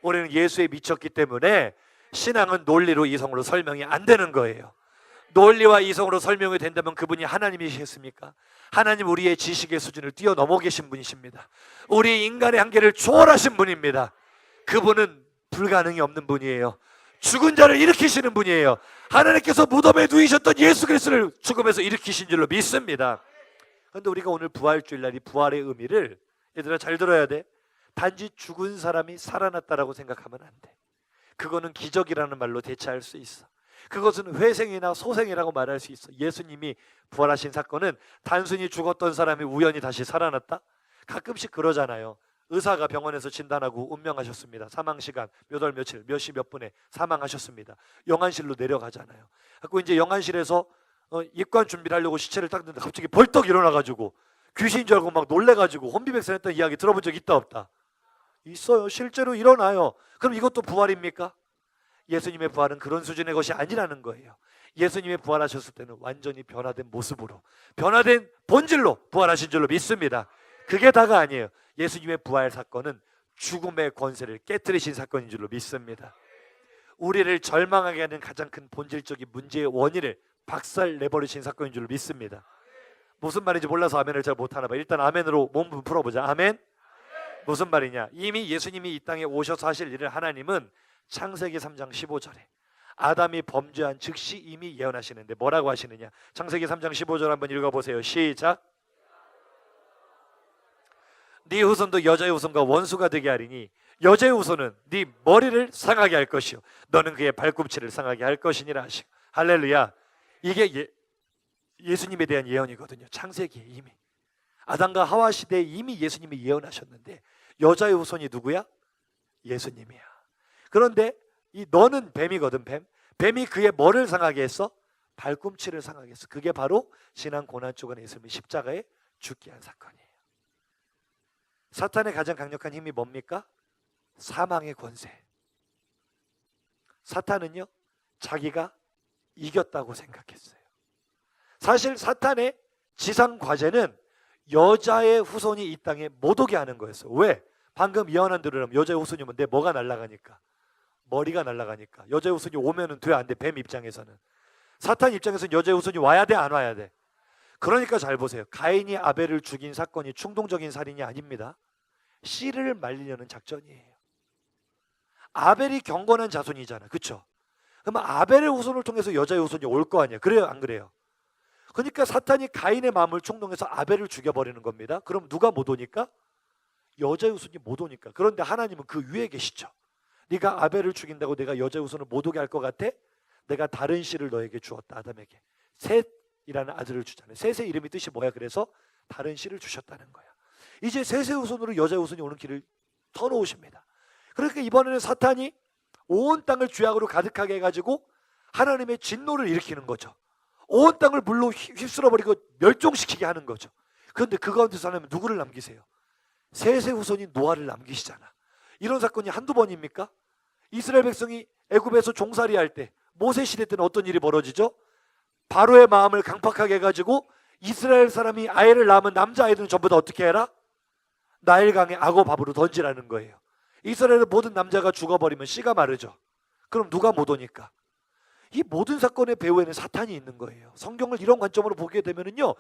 우리는 예수에 미쳤기 때문에 신앙은 논리로 이성으로 설명이 안 되는 거예요. 논리와 이성으로 설명이 된다면 그분이 하나님이시겠습니까? 하나님 우리의 지식의 수준을 뛰어넘어 계신 분이십니다. 우리 인간의 한계를 초월하신 분입니다. 그분은 불가능이 없는 분이에요. 죽은 자를 일으키시는 분이에요. 하나님께서 무덤에 누이셨던 예수 그리스도를 죽음에서 일으키신 줄로 믿습니다. 그런데 우리가 오늘 부활주일날 이 부활의 의미를, 얘들아 잘 들어야 돼. 단지 죽은 사람이 살아났다라고 생각하면 안 돼. 그거는 기적이라는 말로 대체할 수 있어. 그것은 회생이나 소생이라고 말할 수 있어. 예수님이 부활하신 사건은 단순히 죽었던 사람이 우연히 다시 살아났다? 가끔씩 그러잖아요. 의사가 병원에서 진단하고 운명하셨습니다. 사망시간 몇 월 며칠 몇 시 몇 분에 사망하셨습니다. 영안실로 내려가잖아요. 그리고 이제 영안실에서 입관 준비를 하려고 시체를 딱 넣는데 갑자기 벌떡 일어나가지고 귀신인 줄 알고 막 놀래가지고 혼비백산했던 이야기 들어본 적 있다 없다? 있어요. 실제로 일어나요. 그럼 이것도 부활입니까? 예수님의 부활은 그런 수준의 것이 아니라는 거예요. 예수님의 부활하셨을 때는 완전히 변화된 모습으로, 변화된 본질로 부활하신 줄로 믿습니다. 그게 다가 아니에요. 예수님의 부활 사건은 죽음의 권세를 깨뜨리신 사건인 줄로 믿습니다. 우리를 절망하게 하는 가장 큰 본질적인 문제의 원인을 박살내버리신 사건인 줄로 믿습니다. 무슨 말인지 몰라서 아멘을 잘 못하나 봐. 일단 아멘으로 몸 풀어보자. 아멘. 무슨 말이냐? 이미 예수님이 이 땅에 오셔서 하실 일을 하나님은 창세기 3장 15절에 아담이 범죄한 즉시 이미 예언하시는데 뭐라고 하시느냐? 창세기 3장 15절 한번 읽어보세요. 시작. 네 후손도 여자의 후손과 원수가 되게 하리니 여자의 후손은 네 머리를 상하게 할 것이요 너는 그의 발꿈치를 상하게 할 것이니라 하시고. 할렐루야. 이게 예수님에 대한 예언이거든요. 창세기에 이미 아담과 하와 시대에 이미 예수님이 예언하셨는데 여자의 후손이 누구야? 예수님이야. 그런데 이 너는 뱀이거든. 뱀이 그의 뭐를 상하게 했어? 발꿈치를 상하게 했어. 그게 바로 지난 고난 주간에 예수님이 십자가에 죽게 한 사건이에요. 사탄의 가장 강력한 힘이 뭡니까? 사망의 권세. 사탄은요 자기가 이겼다고 생각했어요. 사실 사탄의 지상 과제는 여자의 후손이 이 땅에 못 오게 하는 거였어요. 왜? 방금 예언한 대로 여자의 후손이 오면 내 뭐가 날아가니까? 머리가 날아가니까. 여자의 후손이 오면은 돼 안 돼? 뱀 입장에서는. 사탄 입장에서는 여자의 후손이 와야 돼 안 와야 돼? 그러니까 잘 보세요. 가인이 아벨을 죽인 사건이 충동적인 살인이 아닙니다. 씨를 말리려는 작전이에요. 아벨이 경건한 자손이잖아. 그렇죠? 그러면 아벨의 후손을 통해서 여자의 후손이 올 거 아니야. 그래요 안 그래요? 그러니까 사탄이 가인의 마음을 충동해서 아벨을 죽여버리는 겁니다. 그럼 누가 못 오니까? 여자의 후손이 못 오니까. 그런데 하나님은 그 위에 계시죠. 네가 아벨을 죽인다고 내가 여자의 후손을 못 오게 할 것 같아? 내가 다른 씨를 너에게 주었다. 아담에게 셋이라는 아들을 주잖아요. 셋의 이름이 뜻이 뭐야? 그래서 다른 씨를 주셨다는 거야. 이제 셋의 후손으로 여자의 후손이 오는 길을 터놓으십니다. 그러니까 이번에는 사탄이 온 땅을 죄악으로 가득하게 해가지고 하나님의 진노를 일으키는 거죠. 온 땅을 물로 휩쓸어버리고 멸종시키게 하는 거죠. 그런데 그 가운데서 하나님은 누구를 남기세요? 셋의 후손인 노아를 남기시잖아. 이런 사건이 한두 번입니까? 이스라엘 백성이 애굽에서 종살이 할 때 모세 시대 때는 어떤 일이 벌어지죠? 바로의 마음을 강팍하게 해가지고 이스라엘 사람이 아이를 낳으면 남자아이들은 전부 다 어떻게 해라? 나일강에 악어 밥으로 던지라는 거예요. 이스라엘의 모든 남자가 죽어버리면 씨가 마르죠. 그럼 누가 못 오니까? 이 모든 사건의 배후에는 사탄이 있는 거예요. 성경을 이런 관점으로 보게 되면은요,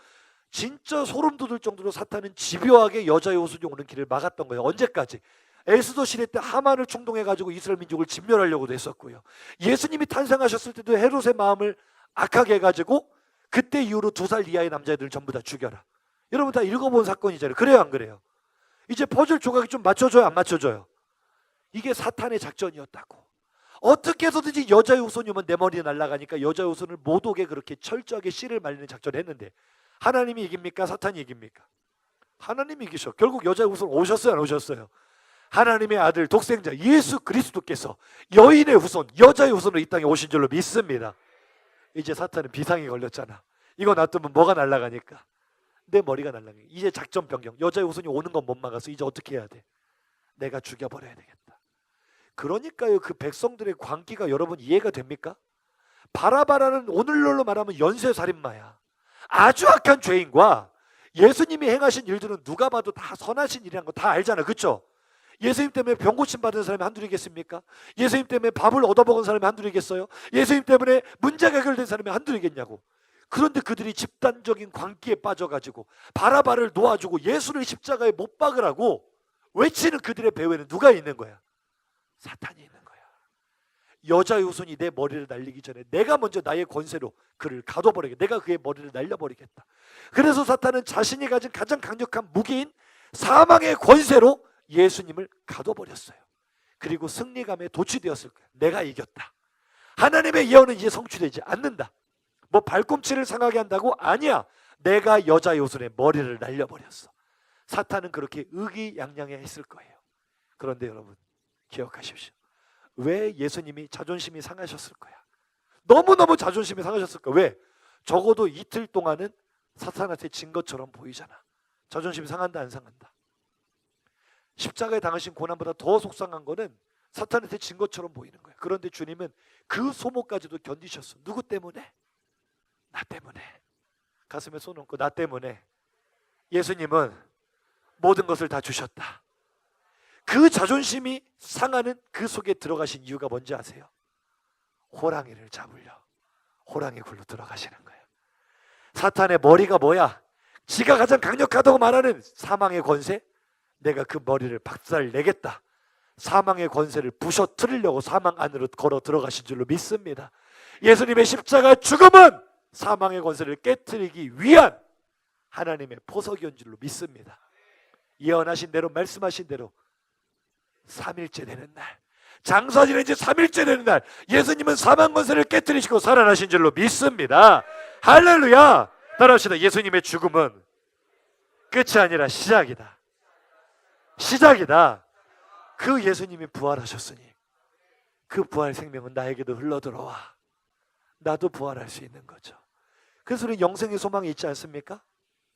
진짜 소름 돋을 정도로 사탄은 집요하게 여자의 후손이 오는 길을 막았던 거예요. 언제까지? 에스더 시대 때 하만을 충동해가지고 이스라엘 민족을 진멸하려고도 했었고요. 예수님이 탄생하셨을 때도 헤롯의 마음을 악하게 해가지고 그때 이후로 2살 이하의 남자애들을 전부 다 죽여라. 여러분 다 읽어본 사건이잖아요. 그래요, 안 그래요? 이제 퍼즐 조각이 좀 맞춰줘요, 안 맞춰줘요? 이게 사탄의 작전이었다고. 어떻게 해서든지 여자의 후손이 오면 내 머리에 날아가니까 여자의 후손을 못 오게 그렇게 철저하게 씨를 말리는 작전을 했는데, 하나님이 이깁니까? 사탄이 이깁니까? 하나님이 이기셔. 결국 여자의 후손 오셨어요, 안 오셨어요? 하나님의 아들 독생자 예수 그리스도께서 여인의 후손, 여자의 후손으로 이 땅에 오신 줄로 믿습니다. 이제 사탄은 비상이 걸렸잖아. 이거 놔두면 뭐가 날아가니까? 내 머리가 날아가니까. 이제 작전 변경. 여자의 후손이 오는 건 못 막아서 이제 어떻게 해야 돼? 내가 죽여버려야 되겠다. 그러니까요, 그 백성들의 광기가 여러분 이해가 됩니까? 바라바라는 오늘날로 말하면 연쇄살인마야. 아주 악한 죄인과 예수님이 행하신 일들은 누가 봐도 다 선하신 일이라는 거 다 알잖아, 그렇죠? 예수님 때문에 병 고침 받은 사람이 한둘이겠습니까? 예수님 때문에 밥을 얻어먹은 사람이 한둘이겠어요? 예수님 때문에 문제가 해결된 사람이 한둘이겠냐고. 그런데 그들이 집단적인 광기에 빠져가지고 바라바를 놓아주고 예수를 십자가에 못 박으라고 외치는 그들의 배후에는 누가 있는 거야? 사탄이 있는 거야. 여자의 후손이 내 머리를 날리기 전에 내가 먼저 나의 권세로 그를 가둬버리겠다. 내가 그의 머리를 날려버리겠다. 그래서 사탄은 자신이 가진 가장 강력한 무기인 사망의 권세로 예수님을 가둬버렸어요. 그리고 승리감에 도취되었을 거야. 내가 이겼다. 하나님의 예언은 이제 성취되지 않는다. 뭐 발꿈치를 상하게 한다고? 아니야. 내가 여자의 후손의 머리를 날려버렸어. 사탄은 그렇게 의기양양해 했을 거예요. 그런데 여러분 기억하십시오. 왜 예수님이 자존심이 상하셨을 거야? 너무너무 자존심이 상하셨을 거야. 왜? 적어도 이틀 동안은 사탄한테 진 것처럼 보이잖아. 자존심이 상한다, 안 상한다? 십자가에 당하신 고난보다 더 속상한 거는 사탄한테 진 것처럼 보이는 거예요. 그런데 주님은 그 소모까지도 견디셨어. 누구 때문에? 나 때문에. 가슴에 손 얹고 나 때문에. 예수님은 모든 것을 다 주셨다. 그 자존심이 상하는 그 속에 들어가신 이유가 뭔지 아세요? 호랑이를 잡으려 호랑이 굴로 들어가시는 거예요. 사탄의 머리가 뭐야? 지가 가장 강력하다고 말하는 사망의 권세? 내가 그 머리를 박살내겠다. 사망의 권세를 부셔뜨리려고 사망 안으로 걸어 들어가신 줄로 믿습니다. 예수님의 십자가 죽음은 사망의 권세를 깨트리기 위한 하나님의 포석이온 줄로 믿습니다. 예언하신 대로, 말씀하신 대로 3일째 되는 날, 장사 지낸 지 3일째 되는 날, 예수님은 사망 권세를 깨트리시고 살아나신 줄로 믿습니다. 할렐루야. 따라합시다. 예수님의 죽음은 끝이 아니라 시작이다. 시작이다. 그 예수님이 부활하셨으니 그 부활 생명은 나에게도 흘러들어와 나도 부활할 수 있는 거죠. 그래서 우리 영생의 소망이 있지 않습니까?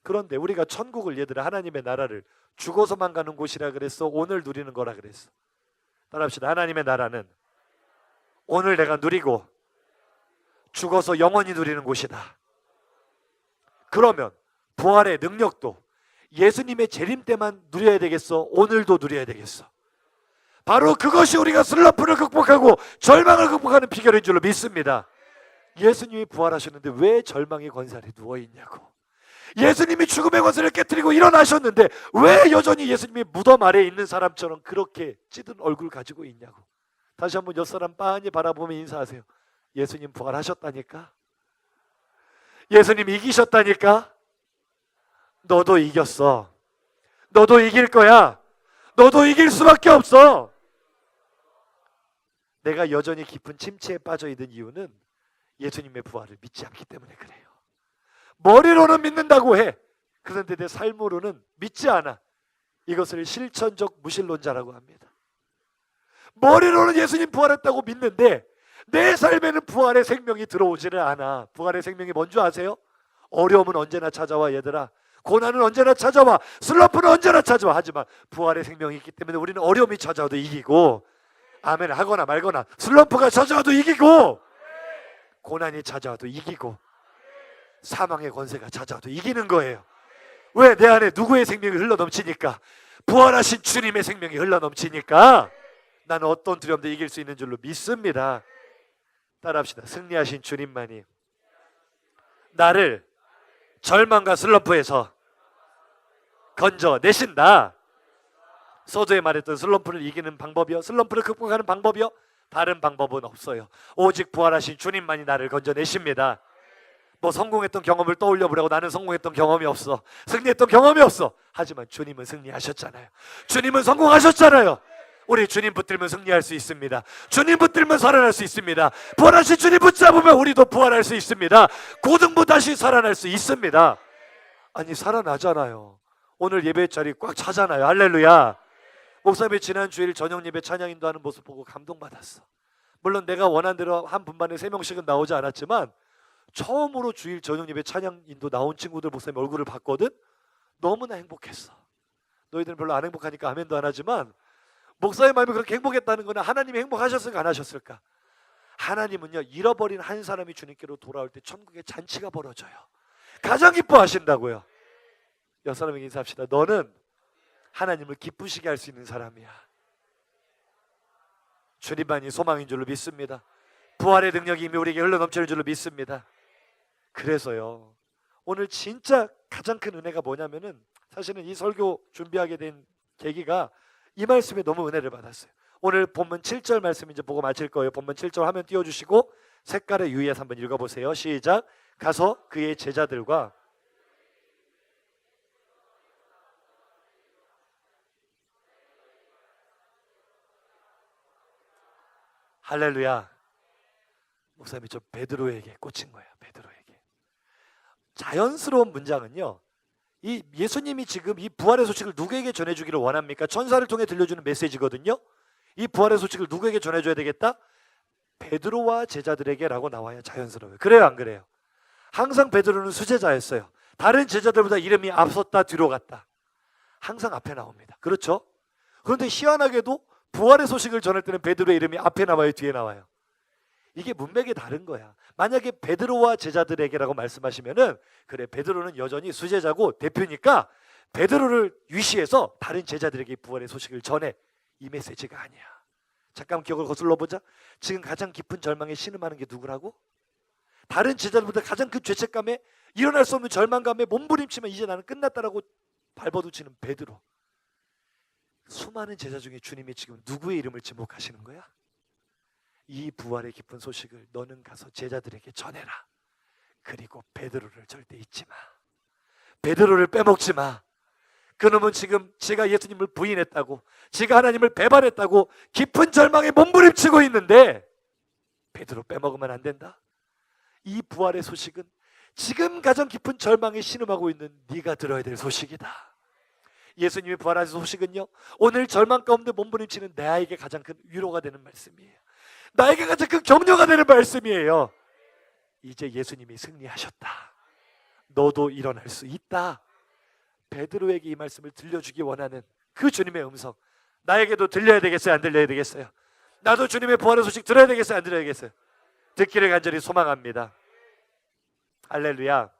그런데 우리가 천국을, 얘들아, 하나님의 나라를 죽어서만 가는 곳이라 그랬어? 오늘 누리는 거라 그랬어? 따라합시다. 하나님의 나라는 오늘 내가 누리고 죽어서 영원히 누리는 곳이다. 그러면 부활의 능력도 예수님의 재림 때만 누려야 되겠어? 오늘도 누려야 되겠어? 바로 그것이 우리가 슬럼프를 극복하고 절망을 극복하는 비결인 줄로 믿습니다. 예수님이 부활하셨는데 왜 절망의 권세 아래 누워있냐고. 예수님이 죽음의 권세를 깨뜨리고 일어나셨는데 왜 여전히 예수님이 무덤 아래에 있는 사람처럼 그렇게 찌든 얼굴 가지고 있냐고. 다시 한번 옆 사람 빤히 바라보며 인사하세요. 예수님 부활하셨다니까. 예수님 이기셨다니까. 너도 이겼어. 너도 이길 거야. 너도 이길 수밖에 없어. 내가 여전히 깊은 침체에 빠져 있는 이유는 예수님의 부활을 믿지 않기 때문에 그래요. 머리로는 믿는다고 해. 그런데 내 삶으로는 믿지 않아. 이것을 실천적 무신론자라고 합니다. 머리로는 예수님 부활했다고 믿는데 내 삶에는 부활의 생명이 들어오지를 않아. 부활의 생명이 뭔지 아세요? 어려움은 언제나 찾아와, 얘들아. 고난은 언제나 찾아와. 슬럼프는 언제나 찾아와. 하지만 부활의 생명이 있기 때문에 우리는 어려움이 찾아와도 이기고, 아멘 하거나 말거나, 슬럼프가 찾아와도 이기고, 고난이 찾아와도 이기고, 사망의 권세가 찾아와도 이기는 거예요. 왜? 내 안에 누구의 생명이 흘러넘치니까? 부활하신 주님의 생명이 흘러넘치니까. 나는 어떤 두려움도 이길 수 있는 줄로 믿습니다. 따라합시다. 승리하신 주님만이 나를 절망과 슬럼프에서 건져내신다. 서두에 말했던 슬럼프를 이기는 방법이요, 슬럼프를 극복하는 방법이요, 다른 방법은 없어요. 오직 부활하신 주님만이 나를 건져내십니다. 뭐 성공했던 경험을 떠올려 보라고, 나는 성공했던 경험이 없어, 승리했던 경험이 없어. 하지만 주님은 승리하셨잖아요. 주님은 성공하셨잖아요. 우리 주님 붙들면 승리할 수 있습니다. 주님 붙들면 살아날 수 있습니다. 부활하신 주님 붙잡으면 우리도 부활할 수 있습니다. 고등부 다시 살아날 수 있습니다. 아니, 살아나잖아요. 오늘 예배 자리 꽉 차잖아요. 할렐루야. 목사님이 지난 주일 저녁 예배 찬양 인도하는 모습 보고 감동받았어. 물론 내가 원한 대로 한 분반에 3명씩은 나오지 않았지만 처음으로 주일 저녁 예배 찬양 인도 나온 친구들 목사님 얼굴을 봤거든. 너무나 행복했어. 너희들은 별로 안 행복하니까 아멘도 안 하지만 목사의 마음이 그렇게 행복했다는 거는 하나님이 행복하셨을까 안 하셨을까? 하나님은요, 잃어버린 한 사람이 주님께로 돌아올 때 천국에 잔치가 벌어져요. 가장 기뻐하신다고요. 옆 사람에게 인사합시다. 너는 하나님을 기쁘시게 할 수 있는 사람이야. 주님만이 소망인 줄로 믿습니다. 부활의 능력이 이미 우리에게 흘러넘치는 줄로 믿습니다. 그래서요, 오늘 진짜 가장 큰 은혜가 뭐냐면은, 사실은 이 설교 준비하게 된 계기가 이 말씀에 너무 은혜를 받았어요. 오늘 본문 7절 말씀 이제 보고 마칠 거예요. 본문 7절 화면 띄워주시고 색깔에 유의해서 한번 읽어보세요. 시작. 가서 그의 제자들과 할렐루야. 목사님이 저 베드로에게 꽂힌 거예요. 베드로에게. 자연스러운 문장은요, 이 예수님이 지금 이 부활의 소식을 누구에게 전해주기를 원합니까? 천사를 통해 들려주는 메시지거든요. 이 부활의 소식을 누구에게 전해줘야 되겠다? 베드로와 제자들에게 라고 나와야 자연스러워요. 그래요, 안 그래요? 항상 베드로는 수제자였어요. 다른 제자들보다 이름이 앞섰다 뒤로 갔다. 항상 앞에 나옵니다. 그렇죠? 그런데 희한하게도 부활의 소식을 전할 때는 베드로의 이름이 앞에 나와요, 뒤에 나와요? 이게 문맥이 다른 거야. 만약에 베드로와 제자들에게라고 말씀하시면은, 그래, 베드로는 여전히 수제자고 대표니까 베드로를 위시해서 다른 제자들에게 부활의 소식을 전해, 이 메시지가 아니야. 잠깐 기억을 거슬러 보자. 지금 가장 깊은 절망에 신음하는 게 누구라고? 다른 제자들보다 가장 큰 죄책감에, 일어날 수 없는 절망감에 몸부림치면 이제 나는 끝났다라고 발버둥치는 베드로. 수많은 제자 중에 주님이 지금 누구의 이름을 지목하시는 거야? 이 부활의 기쁜 소식을 너는 가서 제자들에게 전해라. 그리고 베드로를 절대 잊지 마. 베드로를 빼먹지 마. 그놈은 지금 제가 예수님을 부인했다고, 제가 하나님을 배반했다고 깊은 절망에 몸부림치고 있는데 베드로 빼먹으면 안 된다. 이 부활의 소식은 지금 가장 깊은 절망에 신음하고 있는 네가 들어야 될 소식이다. 예수님이 부활하신 소식은요, 오늘 절망 가운데 몸부림치는 나에게 가장 큰 위로가 되는 말씀이에요. 나에게 가장 큰 격려가 되는 말씀이에요. 이제 예수님이 승리하셨다. 너도 일어날 수 있다. 베드로에게 이 말씀을 들려주기 원하는 그 주님의 음성, 나에게도 들려야 되겠어요, 안 들려야 되겠어요? 나도 주님의 부활의 소식 들어야 되겠어요, 안 들어야 되겠어요? 듣기를 간절히 소망합니다. 할렐루야.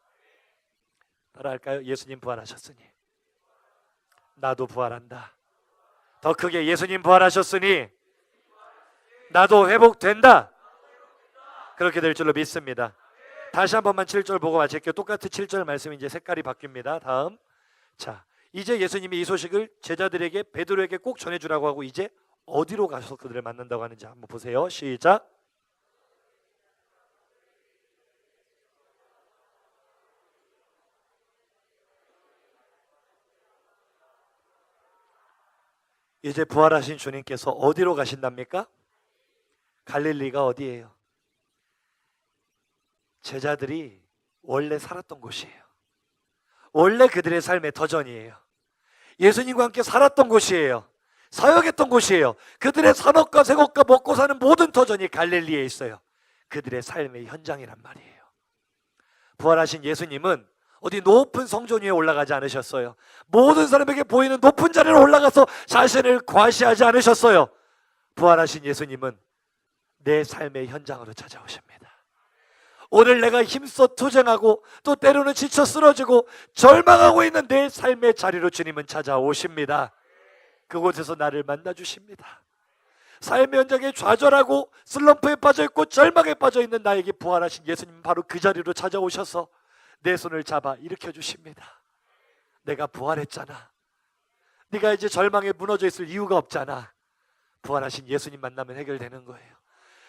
따라할까요? 예수님 부활하셨으니 나도 부활한다. 더 크게, 예수님 부활하셨으니 나도 회복된다. 그렇게 될 줄로 믿습니다. 다시 한 번만 7절 보고 마칠게요. 똑같은 7절 말씀이 이제 색깔이 바뀝니다. 다음, 자, 이제 예수님이 이 소식을 제자들에게, 베드로에게 꼭 전해주라고 하고 이제 어디로 가서 그들을 만난다고 하는지 한번 보세요. 시작. 이제 부활하신 주님께서 어디로 가신답니까? 갈릴리가 어디예요? 제자들이 원래 살았던 곳이에요. 원래 그들의 삶의 터전이에요. 예수님과 함께 살았던 곳이에요. 사역했던 곳이에요. 그들의 산업과 생업과 먹고 사는 모든 터전이 갈릴리에 있어요. 그들의 삶의 현장이란 말이에요. 부활하신 예수님은 어디 높은 성전 위에 올라가지 않으셨어요. 모든 사람에게 보이는 높은 자리로 올라가서 자신을 과시하지 않으셨어요. 부활하신 예수님은 내 삶의 현장으로 찾아오십니다. 오늘 내가 힘써 투쟁하고 또 때로는 지쳐 쓰러지고 절망하고 있는 내 삶의 자리로 주님은 찾아오십니다. 그곳에서 나를 만나 주십니다. 삶의 현장에 좌절하고 슬럼프에 빠져있고 절망에 빠져있는 나에게 부활하신 예수님 바로 그 자리로 찾아오셔서 내 손을 잡아 일으켜 주십니다. 내가 부활했잖아. 네가 이제 절망에 무너져 있을 이유가 없잖아. 부활하신 예수님 만나면 해결되는 거예요.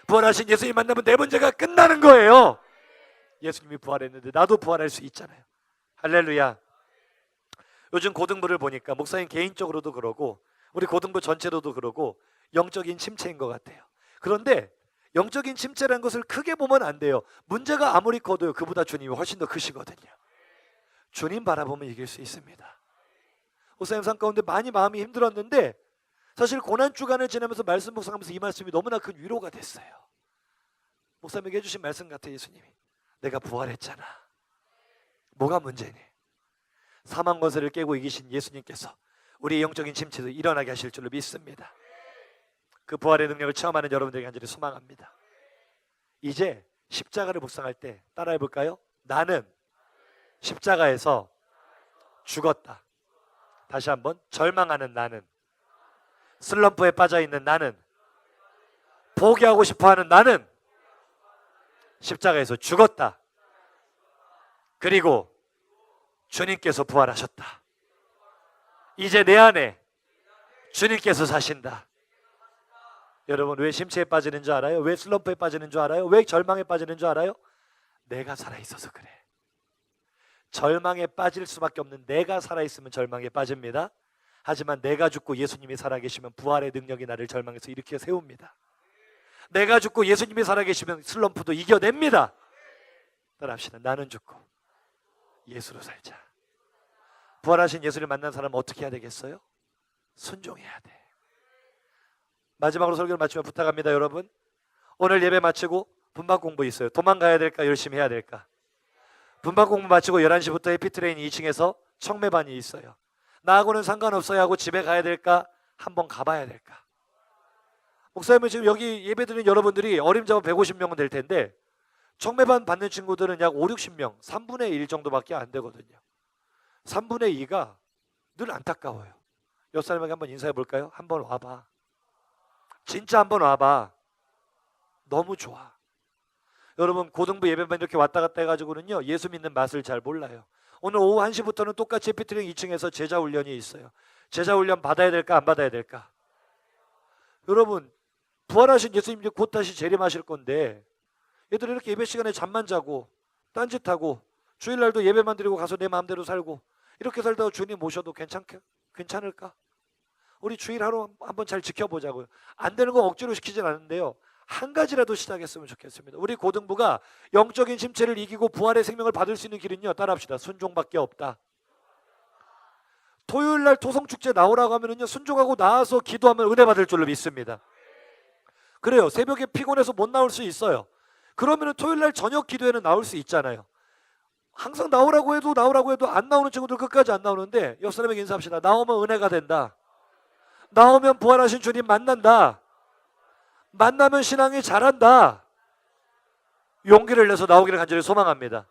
부활하신 예수님 만나면 내 문제가 끝나는 거예요. 예수님이 부활했는데 나도 부활할 수 있잖아요. 할렐루야. 요즘 고등부를 보니까 목사님 개인적으로도 그러고 우리 고등부 전체로도 그러고 영적인 침체인 것 같아요. 그런데 영적인 침체라는 것을 크게 보면 안 돼요. 문제가 아무리 커도요, 그보다 주님이 훨씬 더 크시거든요. 주님 바라보면 이길 수 있습니다. 목사님 삶 가운데 많이 마음이 힘들었는데 사실 고난주간을 지나면서 말씀 묵상하면서 이 말씀이 너무나 큰 위로가 됐어요. 목사님에게 해주신 말씀 같아요. 예수님이 내가 부활했잖아. 뭐가 문제니? 사망 권세를 깨고 이기신 예수님께서 우리의 영적인 침체도 일어나게 하실 줄로 믿습니다. 그 부활의 능력을 체험하는 여러분들에게 간절히 소망합니다. 이제 십자가를 묵상할 때 따라해 볼까요? 나는 십자가에서 죽었다. 다시 한번, 절망하는 나는, 슬럼프에 빠져있는 나는, 포기하고 싶어하는 나는 십자가에서 죽었다. 그리고 주님께서 부활하셨다. 이제 내 안에 주님께서 사신다. 여러분, 왜 심체에 빠지는 줄 알아요? 왜 슬럼프에 빠지는 줄 알아요? 왜 절망에 빠지는 줄 알아요? 내가 살아있어서 그래. 절망에 빠질 수밖에 없는 내가 살아있으면 절망에 빠집니다. 하지만 내가 죽고 예수님이 살아계시면 부활의 능력이 나를 절망에서 일으켜 세웁니다. 내가 죽고 예수님이 살아계시면 슬럼프도 이겨냅니다. 따라합시다. 나는 죽고 예수로 살자. 부활하신 예수를 만난 사람은 어떻게 해야 되겠어요? 순종해야 돼. 마지막으로 설교를 마치면 부탁합니다. 여러분, 오늘 예배 마치고 분박 공부 있어요. 도망가야 될까? 열심히 해야 될까? 분박 공부 마치고 11시부터 해피트레인 2층에서 청매반이 있어요. 나하고는 상관없어야 하고 집에 가야 될까? 한번 가봐야 될까? 목사님은 지금 여기 예배드리는 여러분들이 어림잡아 150명은 될 텐데 청매반 받는 친구들은 약 5, 60명, 3분의 1 정도밖에 안 되거든요. 3분의 2가 늘 안타까워요. 옆 사람에게 한번 인사해 볼까요? 한번 와봐. 진짜 한번 와봐. 너무 좋아. 여러분, 고등부 예배만 이렇게 왔다 갔다 해가지고는요, 예수 믿는 맛을 잘 몰라요. 오늘 오후 1시부터는 똑같이 해피트레인 2층에서 제자훈련이 있어요. 제자훈련 받아야 될까 안 받아야 될까? 여러분, 부활하신 예수님이 곧 다시 재림하실 건데 얘들이 이렇게 예배 시간에 잠만 자고 딴짓하고 주일날도 예배만 드리고 가서 내 마음대로 살고 이렇게 살다가 주님 모셔도 괜찮을까? 우리 주일 하루 한번 잘 지켜보자고요. 안 되는 거 억지로 시키진 않는데요, 한 가지라도 시작했으면 좋겠습니다. 우리 고등부가 영적인 침체를 이기고 부활의 생명을 받을 수 있는 길은요, 따라합시다. 순종밖에 없다. 토요일날 토성축제 나오라고 하면은요, 순종하고 나와서 기도하면 은혜 받을 줄로 믿습니다. 그래요. 새벽에 피곤해서 못 나올 수 있어요. 그러면은 토요일날 저녁 기도회는 나올 수 있잖아요. 항상 나오라고 해도 안 나오는 친구들 끝까지 안 나오는데 옆 사람에게 인사합시다. 나오면 은혜가 된다. 나오면 부활하신 주님 만난다. 만나면 신앙이 자란다. 용기를 내서 나오기를 간절히 소망합니다.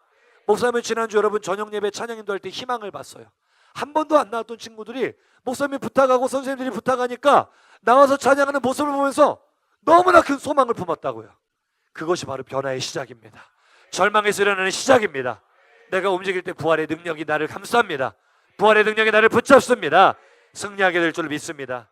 목사님, 지난주 여러분 저녁 예배 찬양 인도할 때 희망을 봤어요. 한 번도 안 나왔던 친구들이 목사님이 부탁하고 선생님들이 부탁하니까 나와서 찬양하는 모습을 보면서 너무나 큰 소망을 품었다고요. 그것이 바로 변화의 시작입니다. 절망에서 일어나는 시작입니다. 내가 움직일 때 부활의 능력이 나를 감쌉니다. 부활의 능력이 나를 붙잡습니다. 승리하게 될 줄 믿습니다.